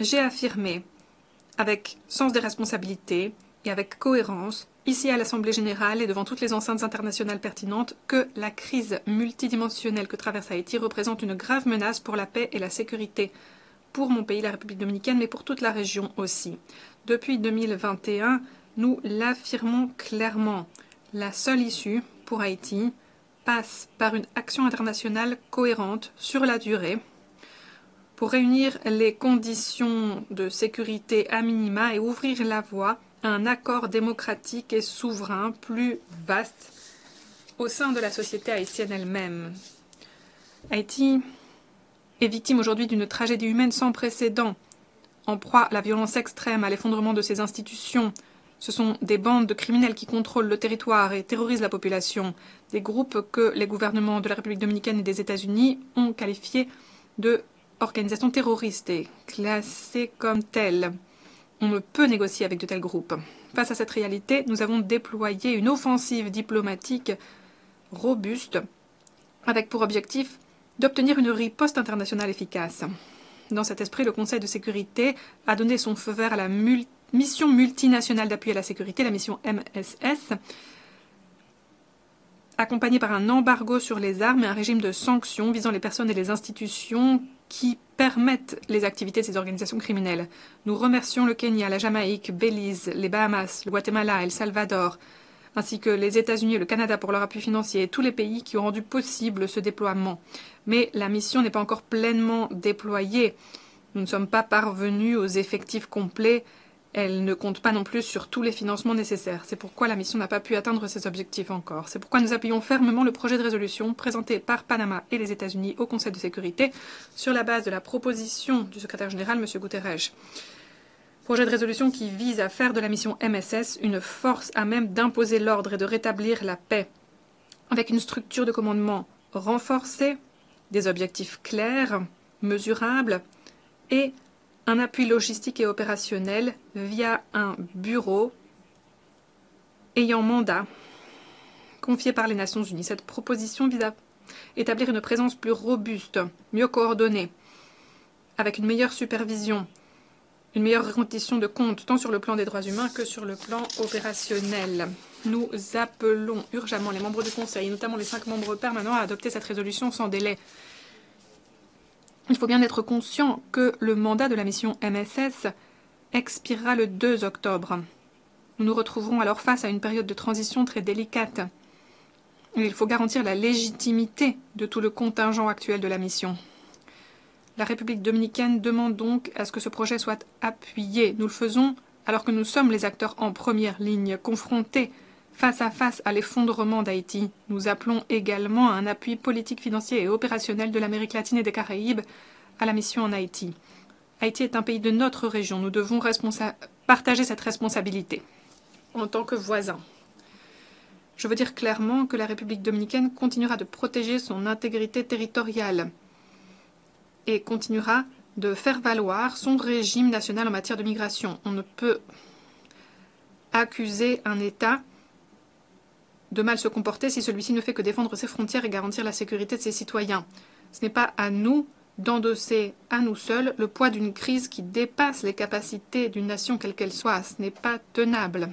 j'ai affirmé avec sens des responsabilités et avec cohérence, ici à l'Assemblée générale et devant toutes les enceintes internationales pertinentes, que la crise multidimensionnelle que traverse Haïti représente une grave menace pour la paix et la sécurité pour mon pays, la République dominicaine, mais pour toute la région aussi. Depuis 2021, nous l'affirmons clairement. La seule issue pour Haïti passe par une action internationale cohérente sur la durée pour réunir les conditions de sécurité à minima et ouvrir la voie à un accord démocratique et souverain plus vaste au sein de la société haïtienne elle-même. Haïti est victime aujourd'hui d'une tragédie humaine sans précédent, en proie à la violence extrême, à l'effondrement de ses institutions. Ce sont des bandes de criminels qui contrôlent le territoire et terrorisent la population, des groupes que les gouvernements de la République dominicaine et des États-Unis ont qualifiés de organisations terroristes et classées comme telles. On ne peut négocier avec de tels groupes. Face à cette réalité, nous avons déployé une offensive diplomatique robuste avec pour objectif d'obtenir une riposte internationale efficace. Dans cet esprit, le Conseil de sécurité a donné son feu vert à la mission multinationale d'appui à la sécurité, la mission MSS, accompagnée par un embargo sur les armes et un régime de sanctions visant les personnes et les institutions qui permettent les activités de ces organisations criminelles. Nous remercions le Kenya, la Jamaïque, Belize, les Bahamas, le Guatemala, El Salvador, ainsi que les États-Unis et le Canada pour leur appui financier et tous les pays qui ont rendu possible ce déploiement. Mais la mission n'est pas encore pleinement déployée. Nous ne sommes pas parvenus aux effectifs complets. Elle ne compte pas non plus sur tous les financements nécessaires. C'est pourquoi la mission n'a pas pu atteindre ses objectifs encore. C'est pourquoi nous appuyons fermement le projet de résolution présenté par Panama et les États-Unis au Conseil de sécurité sur la base de la proposition du secrétaire général, M. Guterres. Projet de résolution qui vise à faire de la mission MSS une force à même d'imposer l'ordre et de rétablir la paix, avec une structure de commandement renforcée, des objectifs clairs, mesurables, et un appui logistique et opérationnel via un bureau ayant mandat confié par les Nations Unies. Cette proposition vise à établir une présence plus robuste, mieux coordonnée, avec une meilleure supervision, une meilleure rendition de comptes, tant sur le plan des droits humains que sur le plan opérationnel. Nous appelons urgemment les membres du Conseil, et notamment les 5 membres permanents, à adopter cette résolution sans délai. Il faut bien être conscient que le mandat de la mission MSS expirera le 2 octobre. Nous nous retrouverons alors face à une période de transition très délicate. Il faut garantir la légitimité de tout le contingent actuel de la mission. La République dominicaine demande donc à ce que ce projet soit appuyé. Nous le faisons alors que nous sommes les acteurs en première ligne, confrontés face à l'effondrement d'Haïti. Nous appelons également à un appui politique, financier et opérationnel de l'Amérique latine et des Caraïbes à la mission en Haïti. Haïti est un pays de notre région. Nous devons partager cette responsabilité en tant que voisins. Je veux dire clairement que la République dominicaine continuera de protéger son intégrité territoriale et continuera de faire valoir son régime national en matière de migration. On ne peut accuser un État de mal se comporter si celui-ci ne fait que défendre ses frontières et garantir la sécurité de ses citoyens. Ce n'est pas à nous d'endosser à nous seuls le poids d'une crise qui dépasse les capacités d'une nation quelle qu'elle soit. Ce n'est pas tenable.